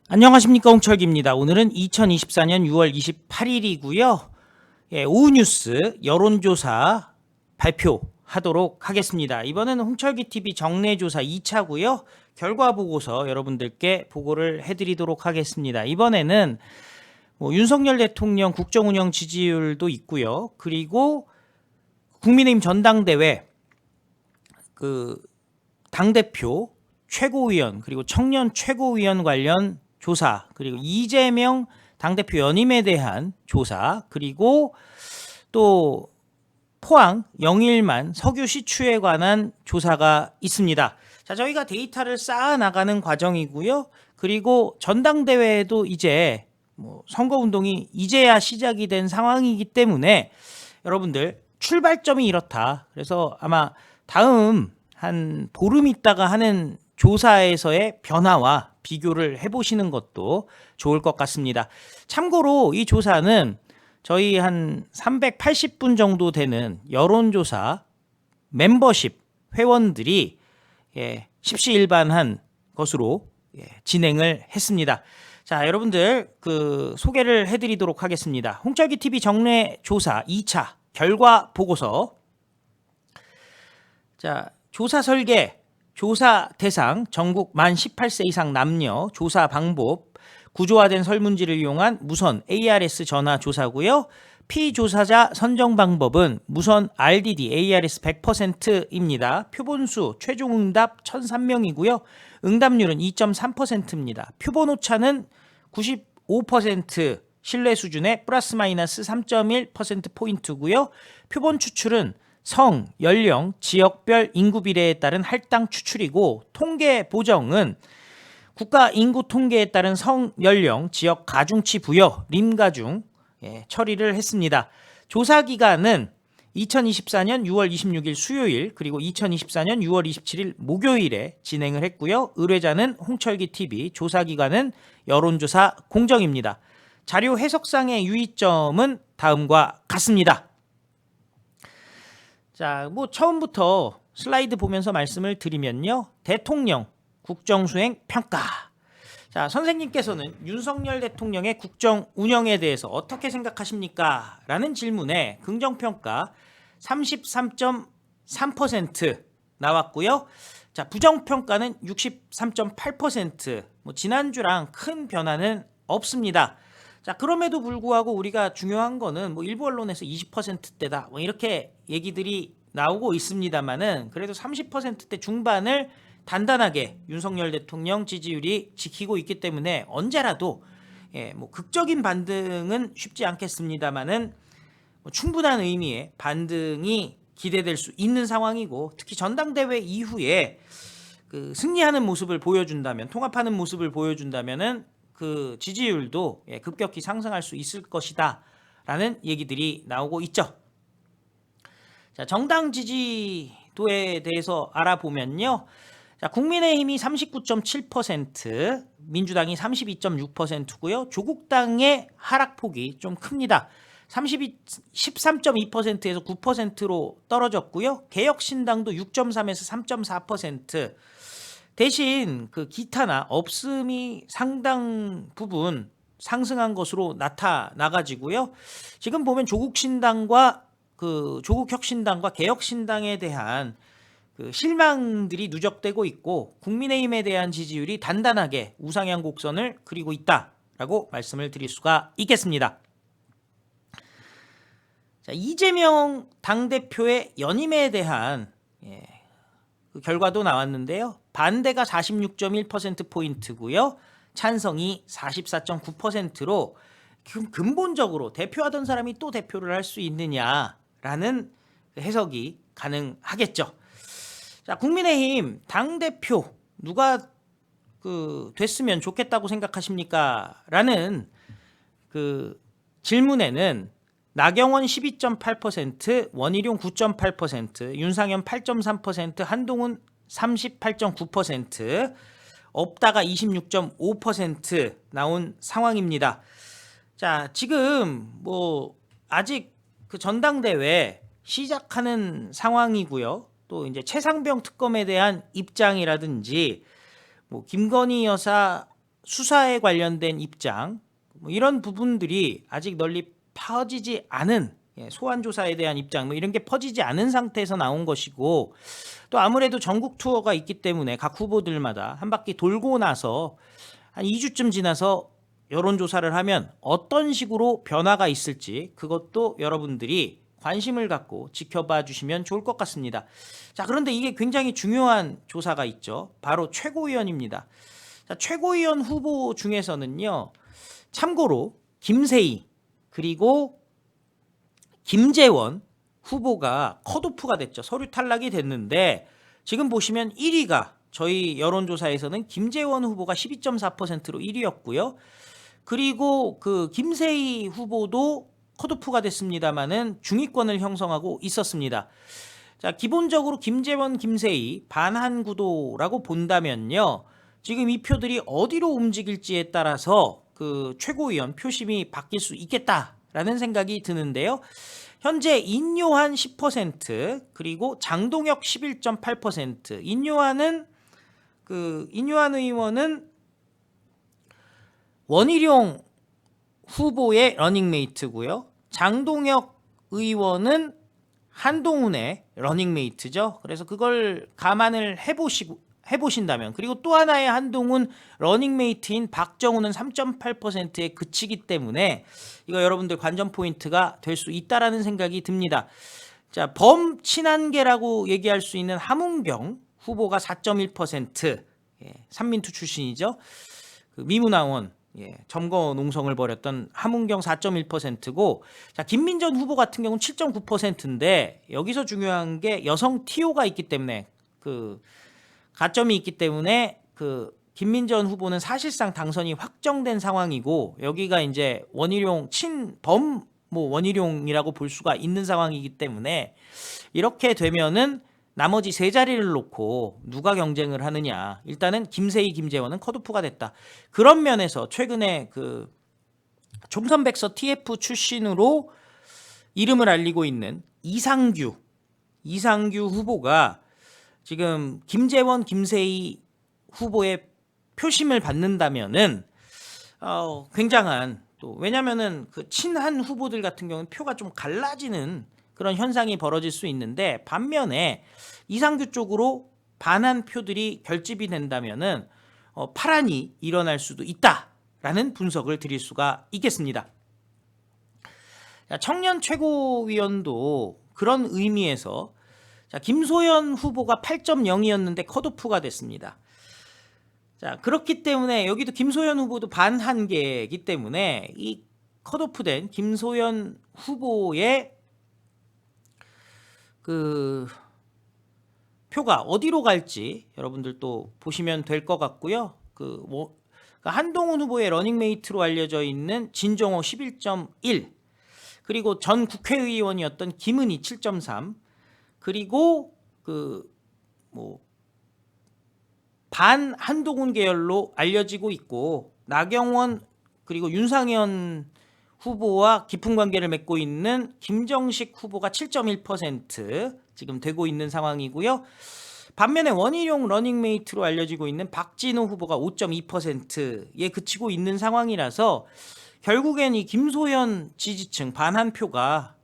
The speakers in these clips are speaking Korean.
안녕하십니까, 홍철기입니다. 오늘은 2024년 6월 28일이고요. 오후 뉴스 여론조사 발표하도록 하겠습니다. 이번에는 홍철기TV 정례조사 2차고요. 결과 보고서 여러분들께 보고를 해드리도록 하겠습니다. 이번에는 윤석열 대통령 국정운영 지지율도 있고요. 그리고 국민의힘 전당대회 당대표 최고위원 그리고 청년 최고위원 관련 조사, 그리고 이재명 당대표 연임에 대한 조사, 그리고 또 포항 영일만 석유 시추에 관한 조사가 있습니다. 자, 저희가 데이터를 쌓아 나가는 과정이고요. 그리고 전당대회에도 이제 선거운동이 이제야 시작이 된 상황이기 때문에 여러분들 출발점이 이렇다. 그래서 아마 다음 한 보름 있다가 하는 조사에서의 변화와 비교를 해보시는 것도 좋을 것 같습니다. 참고로 이 조사는 저희 한 380분 정도 되는 여론조사 멤버십 회원들이 십시일반한 것으로 진행을 했습니다. 자, 여러분들 소개를 해드리도록 하겠습니다. 홍철기TV 정례조사 2차 결과 보고서. 자, 조사 설계, 조사 대상, 전국 만 18세 이상 남녀, 조사 방법, 구조화된 설문지를 이용한 무선 ARS 전화 조사고요. 피조사자 선정 방법은 무선 RDD ARS 100%입니다. 표본수 최종 응답 1,003명이고요. 응답률은 2.3%입니다. 표본 오차는 95% 신뢰 수준의 플러스 마이너스 3.1%포인트고요. 표본 추출은 성, 연령, 지역별 인구 비례에 따른 할당 추출이고, 통계 보정은 국가 인구 통계에 따른 성, 연령, 지역 가중치 부여, 림가중 처리를 했습니다. 조사 기간은 2024년 6월 26일 수요일 그리고 2024년 6월 27일 목요일에 진행을 했고요. 의뢰자는 홍철기TV, 조사 기간은 여론조사 공정입니다. 자료 해석상의 유의점은 다음과 같습니다. 자, 처음부터 슬라이드 보면서 말씀을 드리면요. 대통령 국정수행 평가. 자, 선생님께서는 윤석열 대통령의 국정 운영에 대해서 어떻게 생각하십니까? 라는 질문에 긍정평가 33.3% 나왔고요. 자, 부정평가는 63.8%. 지난주랑 큰 변화는 없습니다. 자, 그럼에도 불구하고 우리가 중요한 거는 일부 언론에서 20%대다 이렇게 얘기들이 나오고 있습니다만은, 그래도 30%대 중반을 단단하게 윤석열 대통령 지지율이 지키고 있기 때문에 언제라도 극적인 반등은 쉽지 않겠습니다만은 충분한 의미의 반등이 기대될 수 있는 상황이고, 특히 전당대회 이후에 승리하는 모습을 보여준다면, 통합하는 모습을 보여준다면은 지지율도 급격히 상승할 수 있을 것이다 라는 얘기들이 나오고 있죠. 자, 정당 지지도에 대해서 알아보면요. 자, 국민의힘이 39.7%, 민주당이 32.6%고요. 조국당의 하락폭이 좀 큽니다. 13.2%에서 9%로 떨어졌고요. 개혁신당도 6.3에서 3.4%. 대신 기타나 없음이 상당 부분 상승한 것으로 나타나가지고요. 지금 보면 조국신당과 조국혁신당과 개혁신당에 대한 실망들이 누적되고 있고, 국민의힘에 대한 지지율이 단단하게 우상향 곡선을 그리고 있다라고 말씀을 드릴 수가 있겠습니다. 자, 이재명 당대표의 연임에 대한 결과도 나왔는데요. 반대가 46.1%포인트고요. 찬성이 44.9%로 근본적으로 대표하던 사람이 또 대표를 할 수 있느냐라는 해석이 가능하겠죠. 자, 국민의힘 당대표 누가 됐으면 좋겠다고 생각하십니까? 라는 질문에는 나경원 12.8%, 원희룡 9.8%, 윤상현 8.3%, 한동훈 38.9%, 없다가 26.5% 나온 상황입니다. 자, 지금 아직 전당대회 시작하는 상황이고요. 또 이제 최상병 특검에 대한 입장이라든지 김건희 여사 수사에 관련된 입장 뭐 이런 부분들이 아직 널리 퍼지지 않은 소환 조사에 대한 입장 뭐 이런 게 퍼지지 않은 상태에서 나온 것이고 또 아무래도 전국 투어가 있기 때문에 각 후보들마다 한 바퀴 돌고 나서 한 2주쯤 지나서 여론조사를 하면 어떤 식으로 변화가 있을지 그것도 여러분들이 관심을 갖고 지켜봐 주시면 좋을 것 같습니다. 자, 그런데 이게 굉장히 중요한 조사가 있죠. 바로 최고위원입니다. 자, 최고위원 후보 중에서는요. 참고로 김세희 그리고 김재원 후보가 컷오프가 됐죠. 서류 탈락이 됐는데 지금 보시면 1위가 저희 여론조사에서는 김재원 후보가 12.4%로 1위였고요. 그리고 그 김세희 후보도 컷오프가 됐습니다만은 중위권을 형성하고 있었습니다. 자, 기본적으로 김재원, 김세희 반한 구도라고 본다면요. 지금 이 표들이 어디로 움직일지에 따라서 그 최고위원 표심이 바뀔 수 있겠다라는 생각이 드는데요. 현재 인요한 10% 그리고 장동혁 11.8%. 인요한 의원은 원희룡 후보의 러닝메이트고요. 장동혁 의원은 한동훈의 러닝메이트죠. 그래서 그걸 감안을 해보신다면 그리고 또 하나의 한동훈 러닝메이트인 박정훈은 3.8%에 그치기 때문에 이거 여러분들 관전 포인트가 될 수 있다라는 생각이 듭니다. 자, 범친한계라고 얘기할 수 있는 함은경 후보가 4.1%, 삼민투 출신이죠. 그 미문항원 점거 농성을 벌였던 함은경 4.1%고 자, 김민전 후보 같은 경우는 7.9%인데 여기서 중요한 게 여성 TO가 있기 때문에 그 가점이 있기 때문에 그 김민전 후보는 사실상 당선이 확정된 상황이고 여기가 이제 원희룡 친범 원희룡이라고 볼 수가 있는 상황이기 때문에 이렇게 되면은 나머지 세 자리를 놓고 누가 경쟁을 하느냐. 일단은 김세희, 김재원은 컷오프가 됐다. 그런 면에서 최근에 그 총선백서 TF 출신으로 이름을 알리고 있는 이상규 후보가 지금 김재원, 김세희 후보의 표심을 받는다면은 굉장한 또 왜냐면은 그 친한 후보들 같은 경우는 표가 좀 갈라지는 그런 현상이 벌어질 수 있는데 반면에 이상규 쪽으로 반한 표들이 결집이 된다면은 파란이 일어날 수도 있다라는 분석을 드릴 수가 있겠습니다. 청년 최고위원도 그런 의미에서 자, 김소연 후보가 8.0이었는데 컷오프가 됐습니다. 자, 그렇기 때문에 여기도 김소연 후보도 반한계이기 때문에 이 컷오프된 김소연 후보의 그 표가 어디로 갈지 여러분들 또 보시면 될 것 같고요. 한동훈 후보의 러닝메이트로 알려져 있는 진정호 11.1 그리고 전 국회의원이었던 김은희 7.3 그리고 반 한동훈 계열로 알려지고 있고 나경원 그리고 윤상현 후보와 깊은 관계를 맺고 있는 김정식 후보가 7.1% 지금 되고 있는 상황이고요. 반면에 원희룡 러닝메이트로 알려지고 있는 박진호 후보가 5.2%에 그치고 있는 상황이라서 결국엔 이 김소연 지지층 반한 표가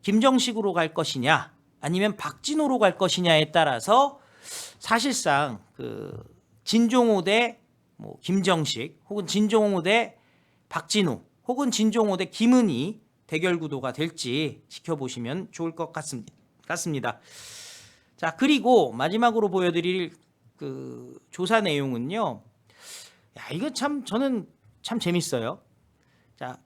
김정식으로 갈 것이냐 아니면 박진호로 갈 것이냐에 따라서 사실상 그 진종호 대 김정식 혹은 진종호 대 박진호 혹은 진종호 대 김은희 대결 구도가 될지 지켜보시면 좋을 것 같습니다. 자, 그리고 마지막으로 보여드릴 그 조사 내용은요. 이거 저는 참 재밌어요. 자,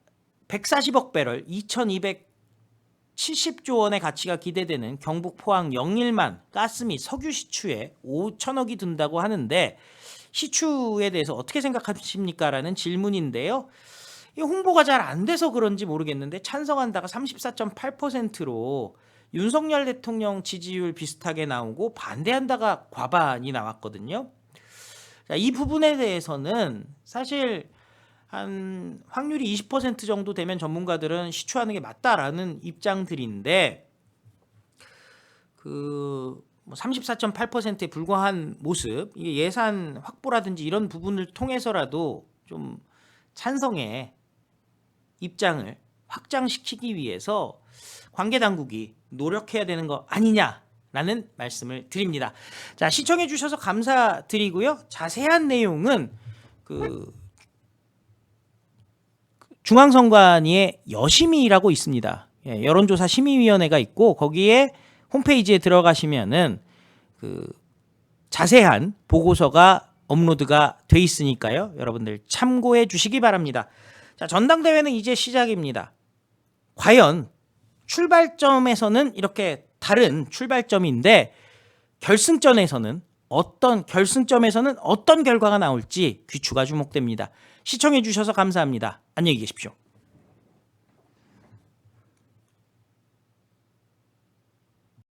140억 배럴 2270조 원의 가치가 기대되는 경북 포항 영일만 가스 및 석유 시추에 5천억이 든다고 하는데 시추에 대해서 어떻게 생각하십니까? 라는 질문인데요. 이 홍보가 잘 안 돼서 그런지 모르겠는데 찬성한다가 34.8%로 윤석열 대통령 지지율 비슷하게 나오고 반대한다가 과반이 나왔거든요. 자, 이 부분에 대해서는 사실 한 확률이 20% 정도 되면 전문가들은 시추하는 게 맞다라는 입장들인데 뭐 34.8%에 불과한 모습, 이게 예산 확보라든지 이런 부분을 통해서라도 좀 찬성의 입장을 확장시키기 위해서 관계 당국이 노력해야 되는 거 아니냐라는 말씀을 드립니다. 자, 시청해 주셔서 감사드리고요. 자세한 내용은 그 중앙선관위의 여심위라고 있습니다. 예, 여론조사 심의위원회가 있고 거기에 홈페이지에 들어가시면은 그 자세한 보고서가 업로드가 돼 있으니까요. 여러분들 참고해 주시기 바랍니다. 자, 전당대회는 이제 시작입니다. 과연 출발점에서는 이렇게 다른 출발점인데 결승점에서는 어떤 결과가 나올지 귀추가 주목됩니다. 시청해 주셔서 감사합니다. 안녕히 계십시오.